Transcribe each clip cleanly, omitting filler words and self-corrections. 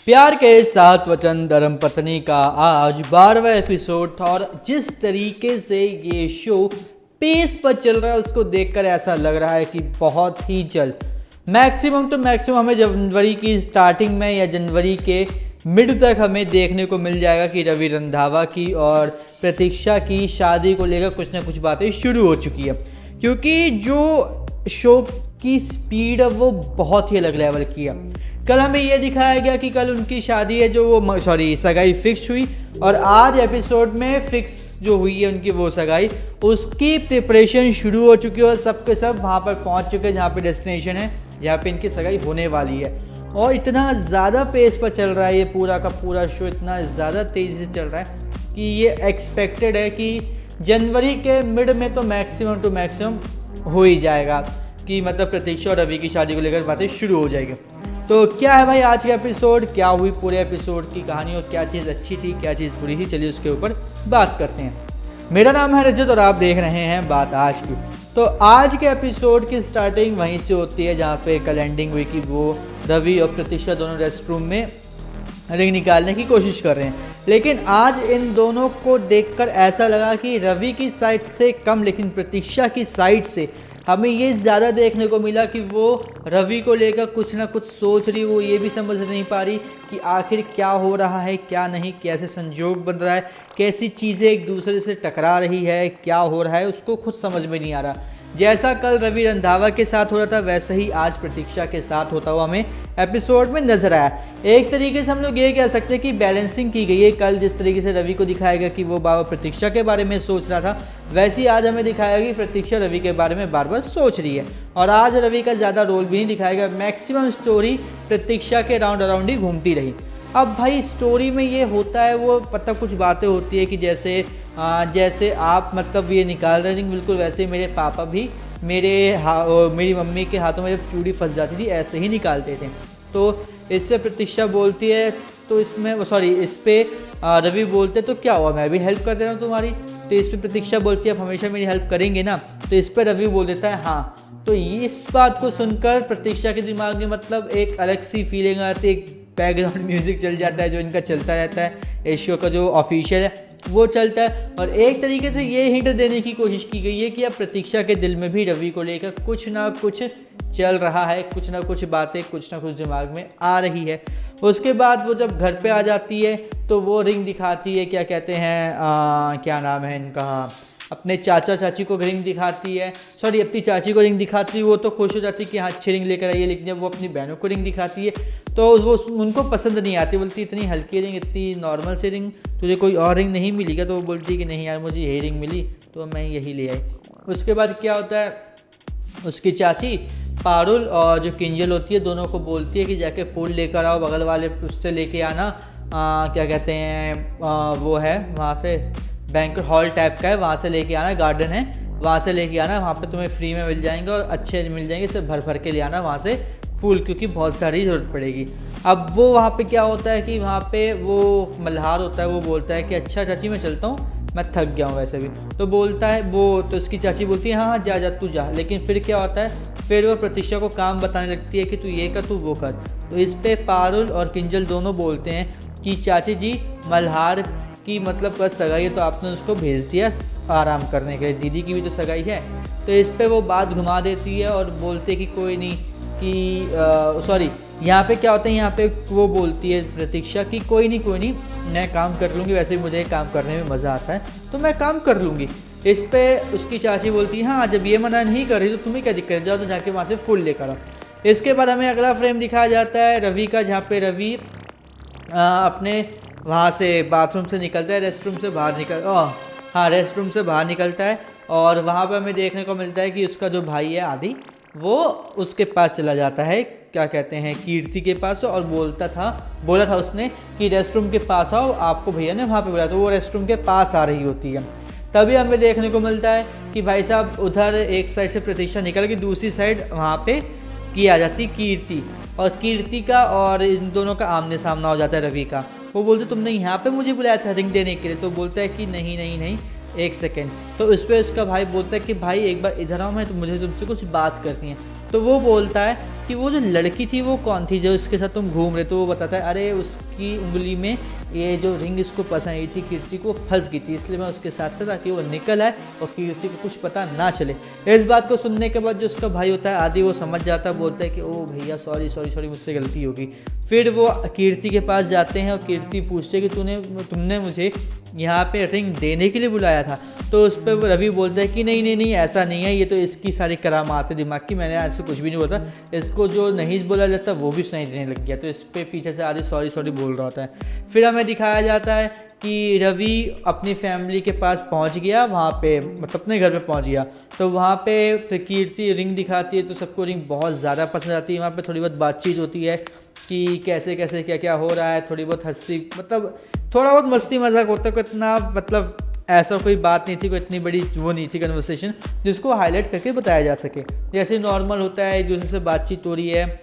प्यार के 7 वचन धर्मपत्नी का आज 12वां एपिसोड था और जिस तरीके से ये शो पेस पर चल रहा है उसको देखकर ऐसा लग रहा है कि बहुत ही जल्द मैक्सिमम हमें जनवरी की स्टार्टिंग में या जनवरी के मिड तक हमें देखने को मिल जाएगा कि रवि रंधावा की और प्रतीक्षा की शादी को लेकर कुछ ना कुछ बातें शुरू हो चुकी है, क्योंकि जो शो की स्पीड है वो बहुत ही अलग लेवल की है। कल हमें ये दिखाया गया कि कल उनकी शादी है जो वो सगाई फिक्स हुई और आज एपिसोड में फिक्स जो हुई है उनकी वो सगाई, उसकी प्रिपरेशन शुरू हो चुकी है और सबके सब वहाँ पर पहुँच चुके हैं जहाँ पे डेस्टिनेशन है, जहाँ पे इनकी सगाई होने वाली है। और इतना ज़्यादा पेस पर चल रहा है ये पूरा का पूरा शो, इतना ज़्यादा तेज़ी से चल रहा है कि ये एक्सपेक्टेड है कि जनवरी के मिड में तो मैक्सिमम हो ही जाएगा कि मतलब प्रतीक्षा और रवि की शादी को लेकर बातें शुरू हो जाएगी। तो क्या है भाई आज का एपिसोड, क्या हुई पूरे एपिसोड की कहानी और क्या चीज़ अच्छी थी क्या चीज़ बुरी थी, चलिए उसके ऊपर बात करते हैं। मेरा नाम है रजत और आप देख रहे हैं बात आज की। तो आज के एपिसोड की स्टार्टिंग वहीं से होती है जहाँ पे कल एंडिंग हुई कि वो रवि और प्रतीक्षा दोनों रेस्ट रूम में रिंग निकालने की कोशिश कर रहे हैं, लेकिन आज इन दोनों को देखकर ऐसा लगा कि रवि की साइड से कम लेकिन प्रतीक्षा की साइड से हमें ये ज़्यादा देखने को मिला कि वो रवि को लेकर कुछ ना कुछ सोच रही, वो ये भी समझ नहीं पा रही कि आखिर क्या हो रहा है क्या नहीं, कैसे संजोग बन रहा है, कैसी चीज़ें एक दूसरे से टकरा रही है, क्या हो रहा है उसको खुद समझ में नहीं आ रहा। जैसा कल रवि रंधावा के साथ हो रहा था वैसा ही आज प्रतीक्षा के साथ होता हुआ हमें एपिसोड में नजर आया। एक तरीके से हम लोग ये कह सकते हैं कि बैलेंसिंग की गई है। कल जिस तरीके से रवि को दिखाया गया कि वो बाबा प्रतीक्षा के बारे में सोच रहा था, वैसे ही आज हमें दिखाया गया कि प्रतीक्षा रवि के बारे में बार बार सोच रही है। और आज रवि का ज़्यादा रोल भी नहीं दिखाया गया, मैक्सिमम स्टोरी प्रतीक्षा के अराउंड ही घूमती रही। अब भाई स्टोरी में ये होता है वो मतलब कुछ बातें होती है कि जैसे आप मतलब ये निकाल रहे हैं, बिल्कुल वैसे ही मेरे पापा भी मेरी मम्मी के हाथों में जब चूड़ी फंस जाती थी ऐसे ही निकालते थे। तो इससे प्रतीक्षा बोलती है तो इस पे रवि बोलते तो क्या हुआ, मैं भी हेल्प कर दे रहा हूँ तुम्हारी। तो इस पे प्रतीक्षा बोलती है आप हमेशा मेरी हेल्प करेंगे ना। तो इस पे रवि बोल देता है हाँ। तो इस बात को सुनकर प्रतीक्षा के दिमाग में मतलब एक अलग सी फीलिंग आती है, एक बैकग्राउंड म्यूजिक चल जाता है जो इनका चलता रहता है, इस शो का जो ऑफिशियल है वो चलता है। और एक तरीके से ये हिंट देने की कोशिश की गई है कि अब प्रतीक्षा के दिल में भी रवि को लेकर कुछ ना कुछ चल रहा है, कुछ ना कुछ बातें कुछ ना कुछ दिमाग में आ रही है। उसके बाद वो जब घर पे आ जाती है तो वो रिंग दिखाती है, क्या कहते हैं क्या नाम है इनका, अपने चाचा चाची को रिंग दिखाती है, अपनी चाची को रिंग दिखाती है। वो तो खुश हो जाती है कि हाँ अच्छी रिंग लेकर आई है, लेकिन जब वो अपनी बहनों को रिंग दिखाती है तो वो उनको पसंद नहीं आती, बोलती इतनी हल्की रिंग, इतनी नॉर्मल सी रिंग, तुझे कोई और रिंग नहीं मिली क्या? तो वो बोलती है कि नहीं यार मुझे यही रिंग मिली तो मैं यही ले आई। उसके बाद क्या होता है, उसकी चाची पारुल और जो किंजल होती है दोनों को बोलती है कि जाके फूल लेकर आओ, बगल वाले उससे लेके आना, क्या कहते हैं वो है वहाँ पे बैंक्वेट हॉल टाइप का है, वहाँ से लेके आना, गार्डन है वहाँ से लेके आना, वहाँ पे तुम्हें फ्री में मिल जाएंगे और अच्छे मिल जाएंगे, सिर्फ भर के ले आना वहाँ से फूल, क्योंकि बहुत सारी ज़रूरत पड़ेगी। अब वो वहाँ पे क्या होता है कि वहाँ पे वो मल्हार होता है, वो बोलता है कि अच्छा चाची मैं चलता हूँ, मैं थक गया हूँ वैसे भी। तो बोलता है वो, तो उसकी चाची बोलती है हाँ जा तू जा। लेकिन फिर क्या होता है, फिर वो प्रतीक्षा को काम बताने लगती है कि तू ये कर तू वो कर। तो इस पर पारुल और किंजल दोनों बोलते हैं कि चाची जी मल्हार की मतलब बस सगाई है तो आपने उसको भेज दिया आराम करने के लिए, दीदी की भी तो सगाई है। तो इस पे वो बात घुमा देती है और बोलते कि कोई नहीं कि यहाँ पे क्या होता है, यहाँ पे वो बोलती है प्रतीक्षा कि कोई नहीं मैं काम कर लूँगी, वैसे भी मुझे काम करने में मज़ा आता है तो मैं काम कर लूँगी। इस पे उसकी चाची बोलती है हाँ जब ये मना नहीं कर रही तो तुम्हें क्या दिक्कत है, जाओ तो जाके वहाँ से फूल लेकर आओ। इसके बाद हमें अगला फ्रेम दिखाया जाता है रवि का, जहाँ पे रवि अपने वहाँ से बाथरूम से निकलता है, रेस्ट रूम से बाहर निकलता है और वहाँ पर हमें देखने को मिलता है कि उसका जो भाई है आदि वो उसके पास चला जाता है, क्या कहते हैं कीर्ति के पास, और बोला था उसने कि रेस्ट रूम के पास आओ, आपको भैया ने वहाँ पे बुलाया। तो वो रेस्ट रूम के पास आ रही होती है, तभी हमें देखने को मिलता है कि भाई साहब उधर एक साइड से प्रतीक्षा निकल के दूसरी साइड वहाँ पे की आ जाती कीर्ति, और कीर्ति का और इन दोनों का आमने सामना हो जाता है रवि का। वो बोलते तुमने यहाँ पे मुझे बुलाया था रिंग देने के लिए। तो बोलता है कि नहीं एक सेकेंड। तो उस पर उसका भाई बोलता है कि भाई एक बार इधर आओ, मैं तो मुझे तुमसे कुछ बात करनी है। तो वो बोलता है कि वो जो लड़की थी वो कौन थी जो उसके साथ तुम घूम रहे। तो वो बताता है अरे उसकी उंगली में ये जो रिंग इसको पसंद आई थी कीर्ति को, फंस गई थी, इसलिए मैं उसके साथ था ताकि वो निकल आए और कीर्ति को कुछ पता ना चले। इस बात को सुनने के बाद जो उसका भाई होता है आदि वो समझ जाता है, बोलता है कि ओ भैया सॉरी सॉरी सॉरी मुझसे गलती होगी। फिर वो कीर्ति के पास जाते हैं और कीर्ति पूछते कि तुमने मुझे यहाँ पे रिंग देने के लिए बुलाया था। तो उस पर रवि बोलता है कि नहीं नहीं नहीं ऐसा नहीं है, ये तो इसकी सारी करामात है दिमाग की, मैंने आज से कुछ भी नहीं बोला, इसको जो नहीं बोला जाता वो भी सुनाई देने लग गया। तो इस पर पीछे से आदि सॉरी सॉरी बोल रहा होता है। फिर हमें दिखाया जाता है कि रवि अपनी फैमिली के पास पहुंच गया, वहाँ पे मतलब अपने घर पे पहुंच गया। तो वहाँ पे कीर्ति रिंग दिखाती है तो सबको रिंग बहुत ज़्यादा पसंद आती है। वहाँ पे थोड़ी बहुत बातचीत होती है कि कैसे कैसे क्या क्या हो रहा है, थोड़ी बहुत हंसी मतलब थोड़ा बहुत मस्ती मजाक होता है, कोई इतना मतलब ऐसा कोई बात नहीं थी, कोई इतनी बड़ी वो नहीं थी कन्वर्सेशन जिसको हाईलाइट करके बताया जा सके। जैसे नॉर्मल होता है, एक दूसरे से बातचीत हो रही है,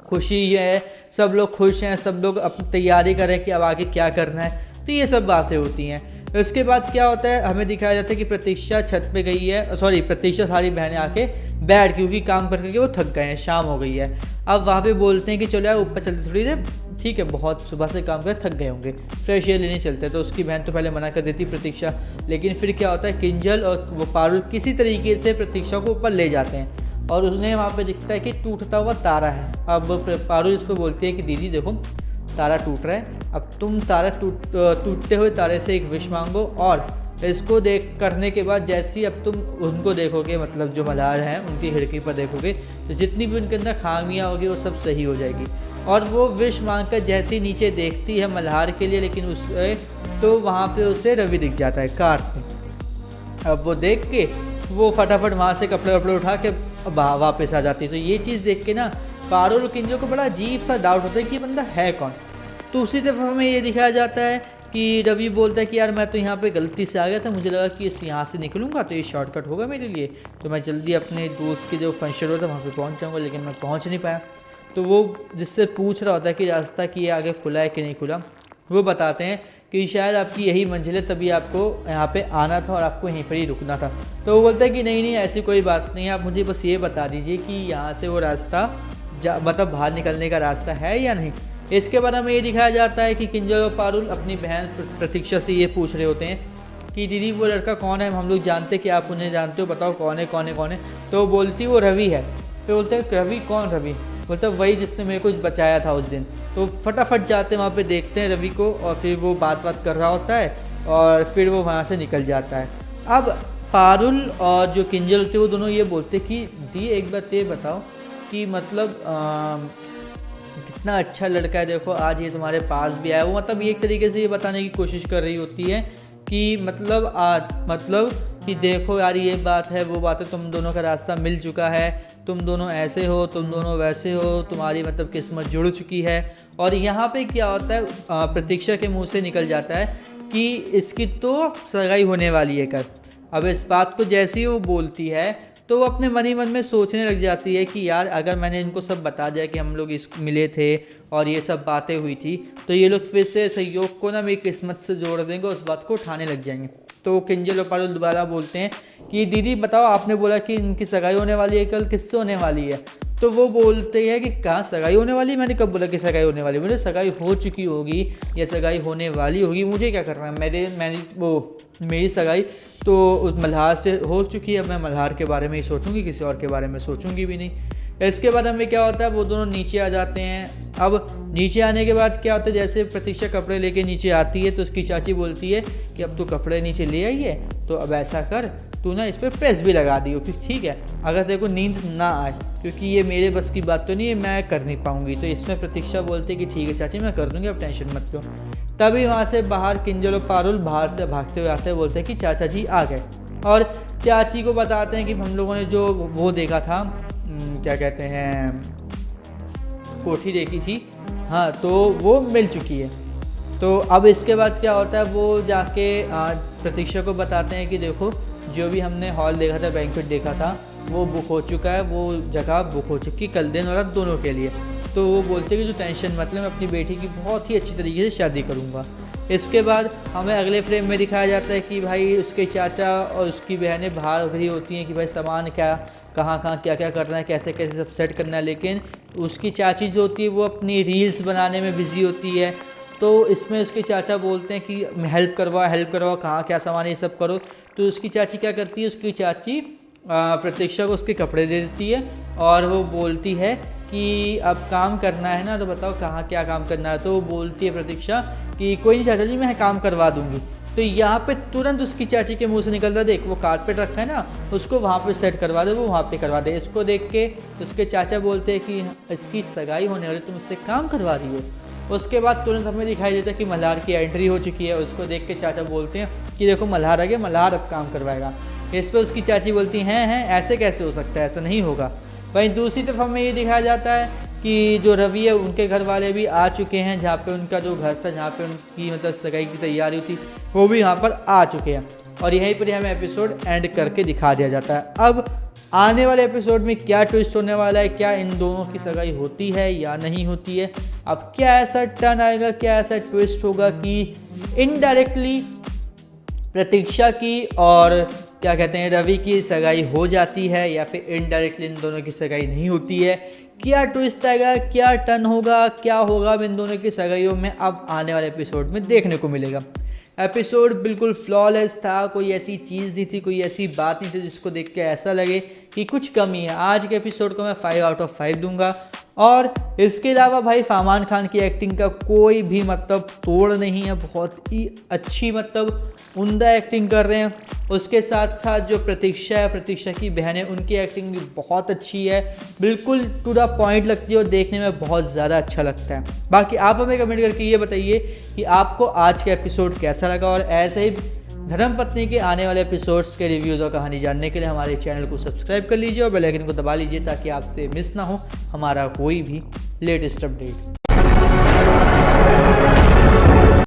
खुशी है, सब लोग खुश हैं, सब लोग अपनी तैयारी कर रहे हैं कि अब आगे क्या करना है, तो ये सब बातें होती हैं। उसके बाद क्या होता है, हमें दिखाया जाता है कि प्रतीक्षा छत पे गई है, सॉरी प्रतीक्षा सारी बहनें आके बैठ, क्योंकि काम कर करके वो थक गए हैं, शाम हो गई है। अब वहाँ पे बोलते हैं कि चलो यार ऊपर चलते थोड़ी देर, ठीक है बहुत सुबह से काम कर थक गए होंगे, फ्रेश एयर लेने चलते हैं। तो उसकी बहन तो पहले मना कर देती प्रतीक्षा, लेकिन फिर क्या होता है किंजल और वो पारुल किसी तरीके से प्रतीक्षा को ऊपर ले जाते हैं और उसने वहाँ पे दिखता है कि टूटता हुआ तारा है। अब पारुल इस पर बोलती है कि दीदी देखो तारा टूट रहा है, अब तुम तारा टूटते हुए तारे से एक विश मांगो और इसको देख करने के बाद जैसी अब तुम उनको देखोगे, मतलब जो मल्हार हैं उनकी खिड़की पर देखोगे, तो जितनी भी उनके अंदर खामियाँ होगी वो सब सही हो जाएगी। और वो विश मांग कर जैसे ही नीचे देखती है मल्हार के लिए, लेकिन उसे तो वहाँ पे उसे रवि दिख जाता है कार में। अब वो देख के वो फटाफट वहाँ से कपड़े वपड़े उठा के वापस आ जाती है। तो ये चीज़ देख के ना पारुल और किंजल को बड़ा अजीब सा डाउट होता है कि ये बंदा है कौन। तो उसी तरफ हमें ये दिखाया जाता है कि रवि बोलता है कि यार मैं तो यहाँ पे गलती से आ गया था, मुझे लगा कि इस यहाँ से निकलूँगा तो ये शॉर्टकट होगा मेरे लिए, तो मैं जल्दी अपने दोस्त के जो फंक्शन होता है वहाँ पे पहुँच जाऊँगा, लेकिन मैं पहुँच नहीं पाया। तो वो जिससे पूछ रहा होता है कि रास्ता कि ये आगे खुला है कि नहीं खुला, वो बताते हैं कि शायद आपकी यही मंजिल है, तभी आपको यहाँ पे आना था और आपको यहीं पर ही रुकना था। तो वो बोलता है कि नहीं नहीं ऐसी कोई बात नहीं है, आप मुझे बस ये बता दीजिए कि यहाँ से वो रास्ता मतलब बाहर निकलने का रास्ता है या नहीं। इसके बाद हमें ये दिखाया जाता है कि किंजल और पारुल अपनी बहन प्रतीक्षा से ये पूछ रहे होते हैं कि दीदी वो लड़का कौन है, हम लोग जानते हैं कि आप उन्हें जानते हो, बताओ कौन है कौन है कौन है। तो वो बोलती वो रवि है। तो बोलते हैं रवि कौन, रवि बोलता वही जिसने मेरे को बचाया था उस दिन। तो फटाफट जाते हैं वहाँ पे देखते हैं रवि को और फिर वो बात कर रहा होता है और फिर वो वहाँ से निकल जाता है। अब पारुल और जो किंजल होते वो दोनों ये बोलते कि दी एक बात ये बताओ कि मतलब कितना अच्छा लड़का है, देखो आज ये तुम्हारे पास भी आया। वो मतलब एक तरीके से ये बताने की कोशिश कर रही होती है कि मतलब कि देखो यार ये बात है वो बात है, तुम दोनों का रास्ता मिल चुका है, तुम दोनों ऐसे हो, तुम दोनों वैसे हो, तुम्हारी मतलब किस्मत जुड़ चुकी है। और यहाँ पे क्या होता है प्रतीक्षा के मुंह से निकल जाता है कि इसकी तो सगाई होने वाली है कल। अब इस बात को जैसे ही वो बोलती है तो वो अपने मन ही मन में सोचने लग जाती है कि यार अगर मैंने इनको सब बता दिया कि हम लोग इस मिले थे और ये सब बातें हुई थी, तो ये लोग फिर से सहयोग को ना मेरी किस्मत से जोड़ देंगे, उस बात को उठाने लग जाएंगे। तो किंजल और पारुल दोबारा बोलते हैं कि दीदी बताओ आपने बोला कि इनकी सगाई होने वाली है कल, किससे होने वाली है। तो वो बोलते हैं कि कहाँ सगाई होने वाली, मैंने कब बोला कि सगाई होने वाली, मुझे सगाई हो चुकी होगी या सगाई होने वाली होगी, मुझे क्या करना है, मेरी सगाई तो उस मल्हार से हो चुकी है, अब मैं मल्हार के बारे में ही सोचूंगी, किसी और के बारे में सोचूंगी भी नहीं। इसके बाद हमें क्या होता है वो दोनों नीचे आ जाते हैं। अब नीचे आने के बाद क्या होता है, जैसे प्रतीक्षा कपड़े लेके नीचे आती है तो उसकी चाची बोलती है कि अब तू कपड़े नीचे ले आई है तो अब ऐसा कर तू ना इस पर प्रेस भी लगा दियो, क्योंकि ठीक है अगर तेरे को नींद ना आए, क्योंकि ये मेरे बस की बात तो नहीं है, मैं कर नहीं पाऊंगी। तो इसमें प्रतीक्षा बोलती है कि ठीक है चाची मैं कर दूंगी, अब टेंशन मत लो। तभी वहाँ से बाहर किंजल और पारुल बाहर से भागते हुए आते हैं, बोलते हैं कि चाचा जी आ गए और चाची को बताते हैं कि हम लोगों ने जो वो देखा था क्या कहते हैं कोठी देखी थी, हाँ तो वो मिल चुकी है। तो अब इसके बाद क्या होता है वो जाके प्रतीक्षा को बताते हैं कि देखो जो भी हमने हॉल देखा था, बैंक्वेट देखा था, वो बुक हो चुका है, वो जगह बुक हो चुकी कल दिन और रात दोनों के लिए। तो वो बोलते हैं कि जो टेंशन मतलब मैं अपनी बेटी की बहुत ही अच्छी तरीके से शादी करूँगा। इसके बाद हमें अगले फ्रेम में दिखाया जाता है कि भाई उसके चाचा और उसकी बहनें बाहर खड़ी होती हैं कि भाई सामान क्या कहाँ क्या क्या करना है, कैसे कैसे सब सेट करना है। लेकिन उसकी चाची जो होती है वो अपनी रील्स बनाने में बिज़ी होती है। तो इसमें उसके चाचा बोलते हैं कि हेल्प करवाओ, कहाँ क्या सामान ये सब करो। तो उसकी चाची क्या करती है, उसकी चाची प्रतीक्षा को उसके कपड़े दे देती है और वो बोलती है कि अब काम करना है ना, तो बताओ कहाँ क्या काम करना है। तो वो बोलती है प्रतीक्षा कि कोई नहीं चाचा जी, मैं काम करवा दूंगी। तो यहाँ पे तुरंत उसकी चाची के मुंह से निकलता, देख वो कारपेट रखा है ना, उसको वहाँ पे सेट करवा दे, वो वहाँ पे करवा दे। इसको देख के उसके चाचा बोलते हैं कि इसकी सगाई होने वाली, तुम उससे काम करवा रही हो। उसके बाद तुरंत हमें दिखाई देता है कि मल्हार की एंट्री हो चुकी है। उसको देख के चाचा बोलते हैं कि देखो मल्हार आ गया, मल्हार अब काम करवाएगा। इस पर उसकी चाची बोलती हैं ऐसे कैसे हो सकता है, ऐसा नहीं होगा। वहीं दूसरी तरफ हमें ये दिखाया जाता है कि जो रवि है उनके घर वाले भी आ चुके हैं, जहाँ पे उनका जो घर था, जहाँ पे उनकी मतलब सगाई की तैयारी थी, वो भी यहाँ पर आ चुके हैं। और यहीं पर हमें एपिसोड एंड करके दिखा दिया जाता है। अब आने वाले एपिसोड में क्या ट्विस्ट होने वाला है, क्या इन दोनों की सगाई होती है या नहीं होती है, अब क्या ऐसा टर्न आएगा, क्या ऐसा ट्विस्ट होगा कि इनडायरेक्टली प्रतीक्षा की और क्या कहते हैं रवि की सगाई हो जाती है, या फिर इनडायरेक्टली इन दोनों की सगाई नहीं होती है। क्या ट्विस्ट आएगा, क्या टर्न होगा, क्या होगा इन दोनों की सगाइयों में, अब आने वाले एपिसोड में देखने को मिलेगा। एपिसोड बिल्कुल फ्लॉलेस था, कोई ऐसी चीज़ नहीं थी, कोई ऐसी बात नहीं थी जिसको देख के ऐसा लगे कि कुछ कमी है। आज के एपिसोड को मैं 5 आउट ऑफ 5 दूंगा। और इसके अलावा भाई फरमान खान की एक्टिंग का कोई भी मतलब तोड़ नहीं है, बहुत ही अच्छी मतलब उम्दा एक्टिंग कर रहे हैं। उसके साथ साथ जो प्रतीक्षा है, प्रतीक्षा की बहन है, उनकी एक्टिंग भी बहुत अच्छी है, बिल्कुल टू द पॉइंट लगती है और देखने में बहुत ज़्यादा अच्छा लगता है। बाकी आप हमें कमेंट करके ये बताइए कि आपको आज का एपिसोड कैसा लगा, और ऐसे ही धर्मपत्नी के आने वाले एपिसोड्स के रिव्यूज़ और कहानी जानने के लिए हमारे चैनल को सब्सक्राइब कर लीजिए और बेल आइकन को दबा लीजिए ताकि आपसे मिस ना हो हमारा कोई भी लेटेस्ट अपडेट।